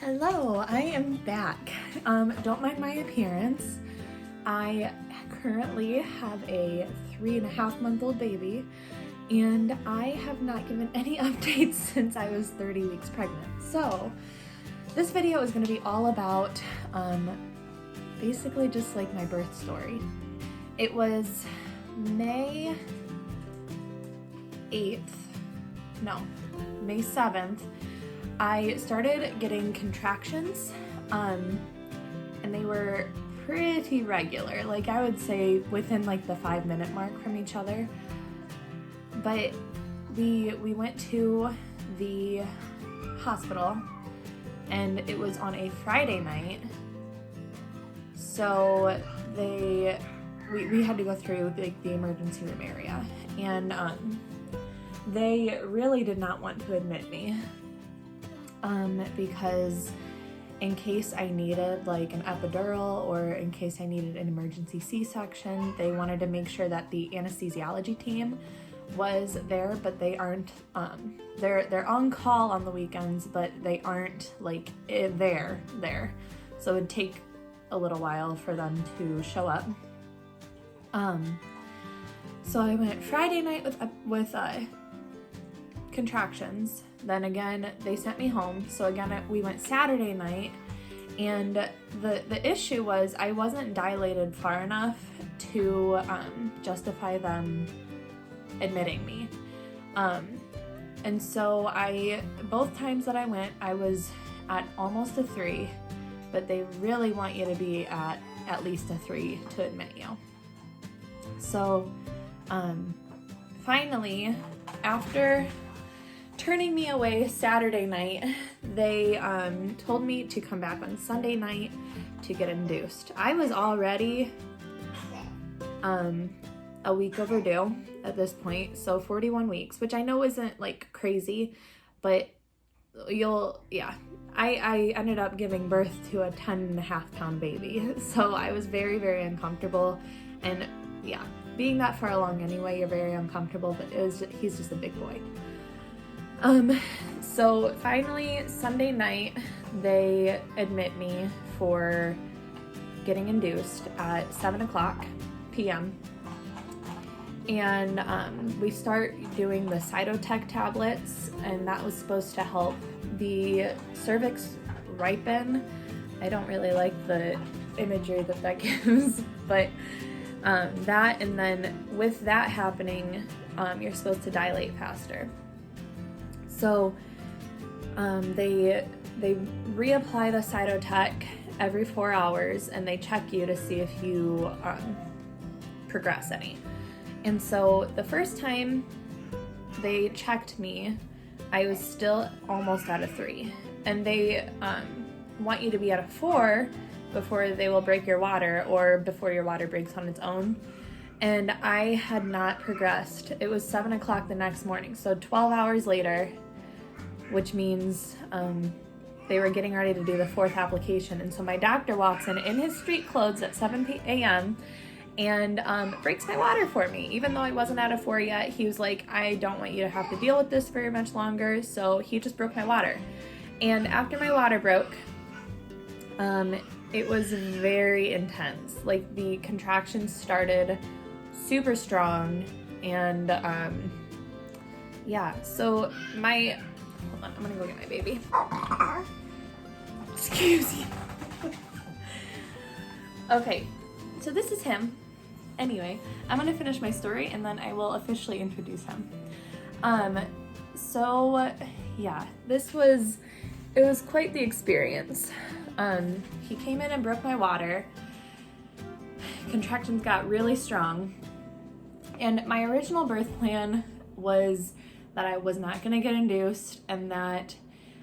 Hello, I am back. Don't mind my appearance. I currently have a 3.5-month-old baby, and I have not given any updates since I was 30 weeks pregnant. So this video is going to be all about basically just like my birth story. It was May 7th. I started getting contractions, and they were pretty regular. Like, I would say within like the 5-minute mark from each other. But we went to the hospital, and it was on a Friday night. So we had to go through like the emergency room area, and they really did not want to admit me. Because in case I needed like an epidural or in case I needed an emergency C-section, they wanted to make sure that the anesthesiology team was there, but they aren't, they're on call on the weekends, but they aren't like there. So it would take a little while for them to show up. So I went Friday night with contractions. Then again, they sent me home. So again, we went Saturday night, and the issue was I wasn't dilated far enough to justify them admitting me. And so both times that I went, I was at almost a 3, but they really want you to be at least a 3 to admit you. So finally, after turning me away Saturday night, they told me to come back on Sunday night to get induced. I was already a week overdue at this point, so 41 weeks, which I know isn't like crazy, but I ended up giving birth to a 10.5-pound baby, so I was very, very uncomfortable, and yeah, being that far along anyway, you're very uncomfortable, but he's just a big boy. So finally, Sunday night, they admit me for getting induced at 7:00 p.m. And we start doing the Cytotec tablets, and that was supposed to help the cervix ripen. I don't really like the imagery that gives, but that, and then with that happening, you're supposed to dilate faster. So they reapply the Cytotec every 4 hours, and they check you to see if you progress any. And so the first time they checked me, I was still almost at a 3, and they want you to be at a 4 before they will break your water, or before your water breaks on its own. And I had not progressed. It was 7:00 the next morning, so 12 hours later, which means they were getting ready to do the 4th application. And so my doctor walks in his street clothes at 7 a.m. and breaks my water for me. Even though I wasn't at a 4 yet, he was like, I don't want you to have to deal with this very much longer. So he just broke my water. And after my water broke, it was very intense. Like, the contractions started super strong, and yeah, so hold on, I'm gonna go get my baby. Excuse you. Okay, so this is him. Anyway, I'm gonna finish my story and then I will officially introduce him. So yeah, it was quite the experience. He came in and broke my water. Contractions got really strong. And my original birth plan was that I was not gonna get induced, and that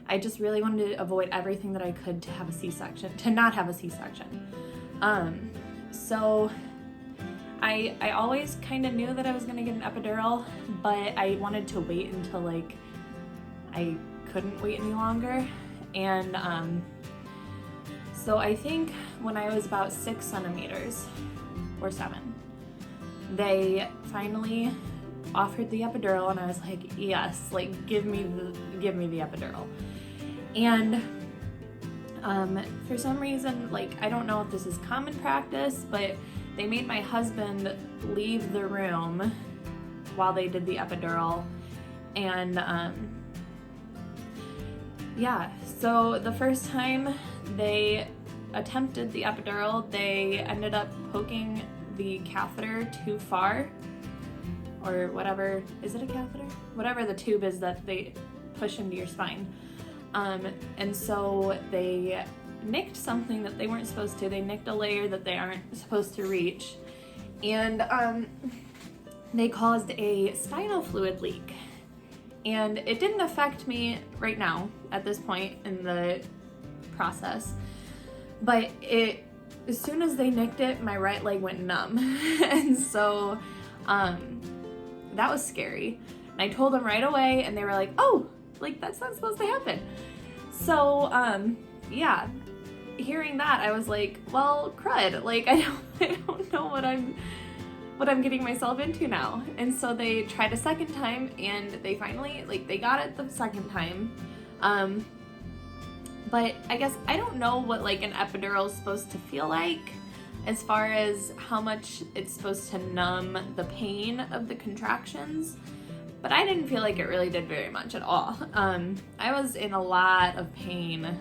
I just really wanted to avoid everything that I could to have a C-section, to not have a C-section. So I always kind of knew that I was gonna get an epidural, but I wanted to wait until like I couldn't wait any longer. And so I think when I was about 6 centimeters or 7, they finally offered the epidural, and I was like, yes, like give me the epidural. And For some reason, like, I don't know if this is common practice, but they made my husband leave the room while they did the epidural. And yeah, so the first time they attempted the epidural, they ended up poking the catheter too far, or whatever, is it a catheter? Whatever the tube is that they push into your spine. And so they nicked something that they weren't supposed to. They nicked a layer that they aren't supposed to reach. And they caused a spinal fluid leak. And it didn't affect me right now at this point in the process. But as soon as they nicked it, my right leg went numb. And so that was scary. And I told them right away, and they were like, oh, like, that's not supposed to happen. So, yeah, hearing that, I was like, well, crud, like, I don't know what I'm getting myself into now. And so they tried a second time, and they finally, like, they got it the second time. But I guess I don't know what, like, an epidural is supposed to feel like, as far as how much it's supposed to numb the pain of the contractions. But I didn't feel like it really did very much at all. I was in a lot of pain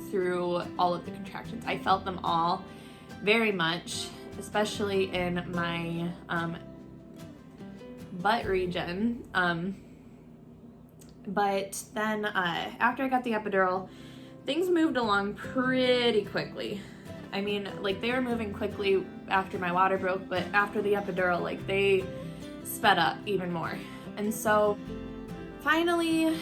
through all of the contractions. I felt them all very much, especially in my butt region. But then after I got the epidural, things moved along pretty quickly. I mean, like, they were moving quickly after my water broke, but after the epidural, like, they sped up even more. And so finally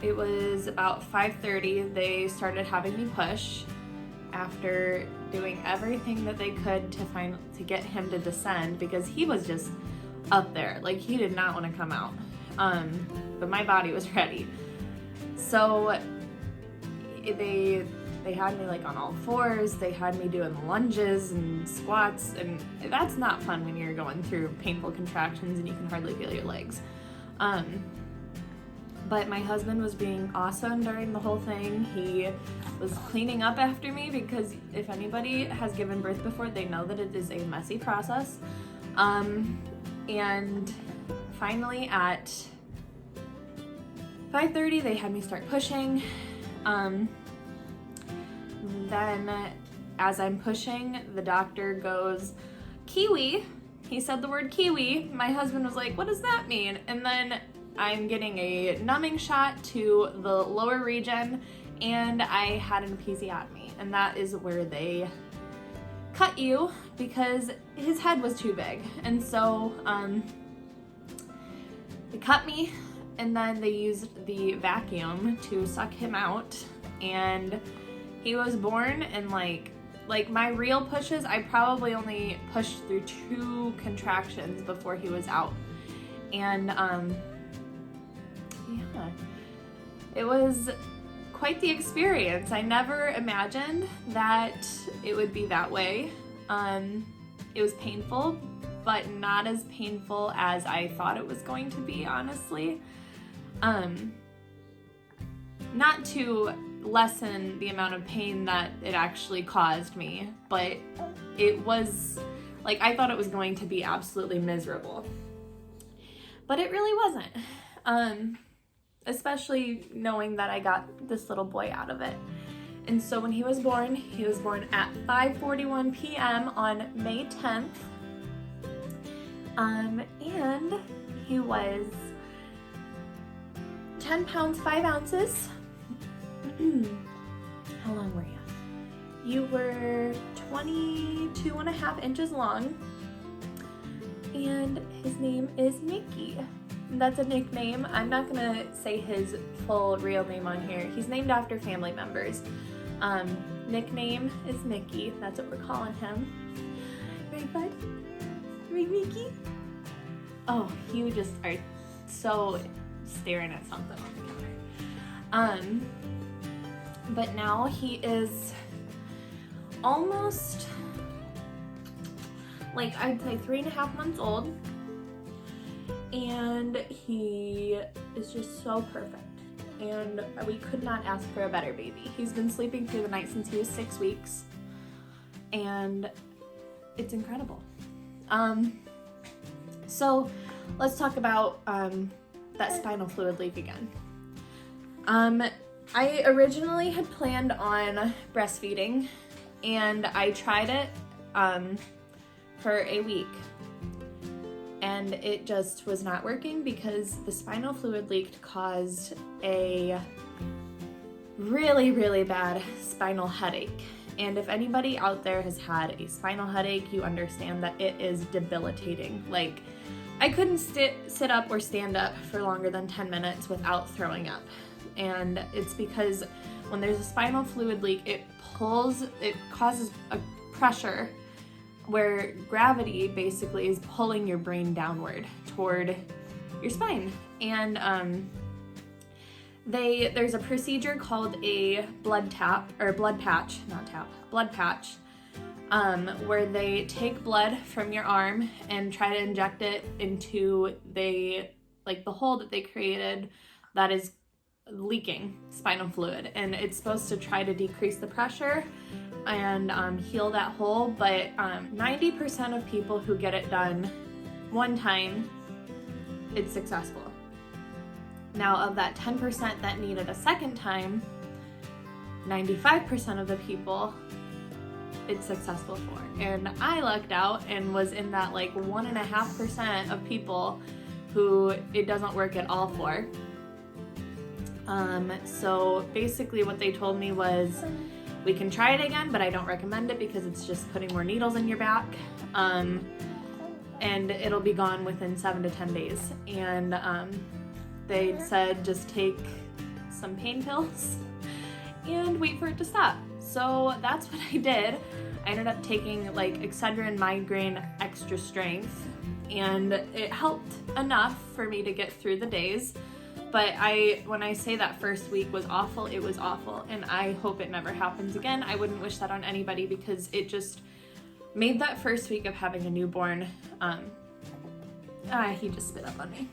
it was about 5:30, they started having me push after doing everything that they could to get him to descend, because he was just up there. Like, he did not want to come out. But my body was ready. So they had me, like, on all fours. They had me doing lunges and squats, and that's not fun when you're going through painful contractions and you can hardly feel your legs. But my husband was being awesome during the whole thing. He was cleaning up after me, because if anybody has given birth before, they know that it is a messy process. And finally at 5:30, they had me start pushing. Then as I'm pushing, the doctor goes, kiwi. He said the word kiwi. My husband was like, what does that mean? And then I'm getting a numbing shot to the lower region, and I had an episiotomy. And that is where they cut you, because his head was too big. And so they cut me, and then they used the vacuum to suck him out, and he was born in like my real pushes, I probably only pushed through 2 contractions before he was out. And yeah, it was quite the experience. I never imagined that it would be that way. It was painful, but not as painful as I thought it was going to be, honestly. Not to lessen the amount of pain that it actually caused me, but it was, like, I thought it was going to be absolutely miserable. But it really wasn't. Especially knowing that I got this little boy out of it. And so when he was born at 5:41 p.m. on May 10th. And he was 10 pounds, 5 ounces. How long were you? You were 22 and a half inches long. And his name is Mickey. That's a nickname. I'm not gonna say his full real name on here. He's named after family members. Nickname is Mickey. That's what we're calling him. Right, bud? Right, Mickey? Oh, you just are so staring at something on the counter. But now he is almost, like, I'd say 3.5 months old. And he is just so perfect. and we could not ask for a better baby. He's been sleeping through the night since he was 6 weeks, and it's incredible. So let's talk about that spinal fluid leak again. I originally had planned on breastfeeding, and I tried it for a week, and it just was not working because the spinal fluid leak caused a really, really bad spinal headache. And if anybody out there has had a spinal headache, you understand that it is debilitating. Like, I couldn't sit up or stand up for longer than 10 minutes without throwing up. And it's because when there's a spinal fluid leak, it causes a pressure where gravity basically is pulling your brain downward toward your spine. And there's a procedure called a blood patch, where they take blood from your arm and try to inject it into the hole that they created that is leaking spinal fluid, and it's supposed to try to decrease the pressure and heal that hole. But 90% of people who get it done one time, it's successful. Now, of that 10% that need it a second time, 95% of the people it's successful for. And I lucked out and was in that 1.5% of people who it doesn't work at all for. So basically what they told me was, we can try it again, but I don't recommend it because it's just putting more needles in your back. And it'll be gone within 7 to 10 days. And they said just take some pain pills and wait for it to stop. So that's what I did. I ended up taking Excedrin Migraine Extra Strength, and it helped enough for me to get through the days. But when I say that first week was awful, it was awful, and I hope it never happens again. I wouldn't wish that on anybody because it just made that first week of having a newborn, he just spit up on me.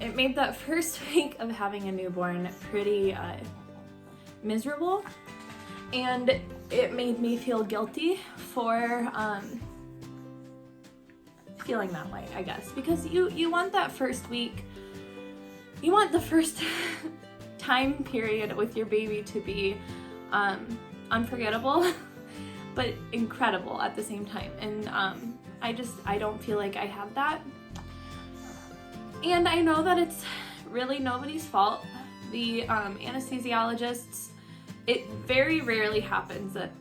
It made that first week of having a newborn pretty miserable, and it made me feel guilty for feeling that way, I guess, because you want that first week, you want the first time period with your baby to be unforgettable but incredible at the same time, and I don't feel like I have that. And I know that it's really nobody's fault. The anesthesiologists, it very rarely happens that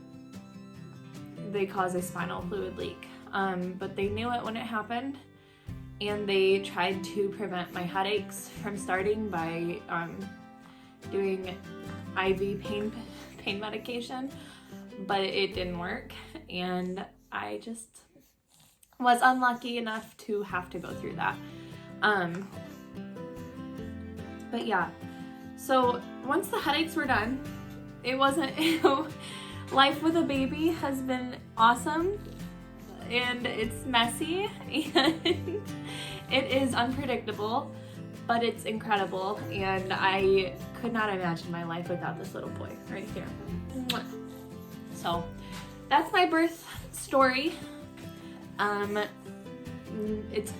they cause a spinal fluid leak. But they knew it when it happened, and they tried to prevent my headaches from starting by doing IV pain medication, but it didn't work, and I just was unlucky enough to have to go through that. But yeah, so once the headaches were done, it wasn't, life with a baby has been awesome, and it's messy, and it is unpredictable, but it's incredible, and I could not imagine my life without this little boy right here. So that's my birth story. It's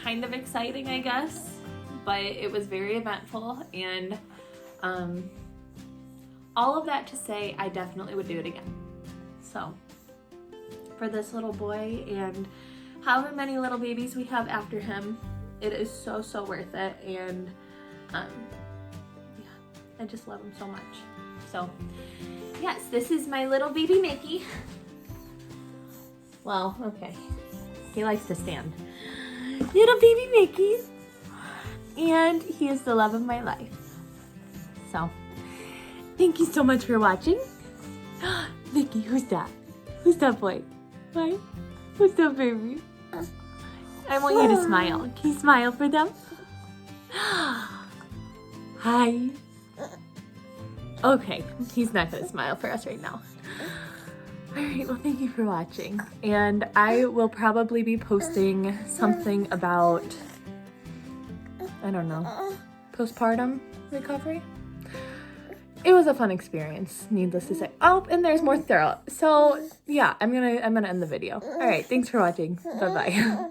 kind of exciting, I guess, but it was very eventful, and all of that to say, I definitely would do it again. So for this little boy and however many little babies we have after him, it is so worth it, and yeah, I just love him so much. So yes, this is my little baby Mickey. Well, okay, he likes to stand. Little baby Mickey, and he is the love of my life. So thank you so much for watching. Mickey, who's that? Who's that boy? Hi, who's that baby? I want you to smile. Can you smile for them? Hi. Okay, he's not gonna smile for us right now. Alright, well thank you for watching. And I will probably be posting something about, I don't know, postpartum recovery. It was a fun experience, needless to say. Oh, and there's more throw. So yeah, I'm gonna end the video. Alright, thanks for watching. Bye-bye.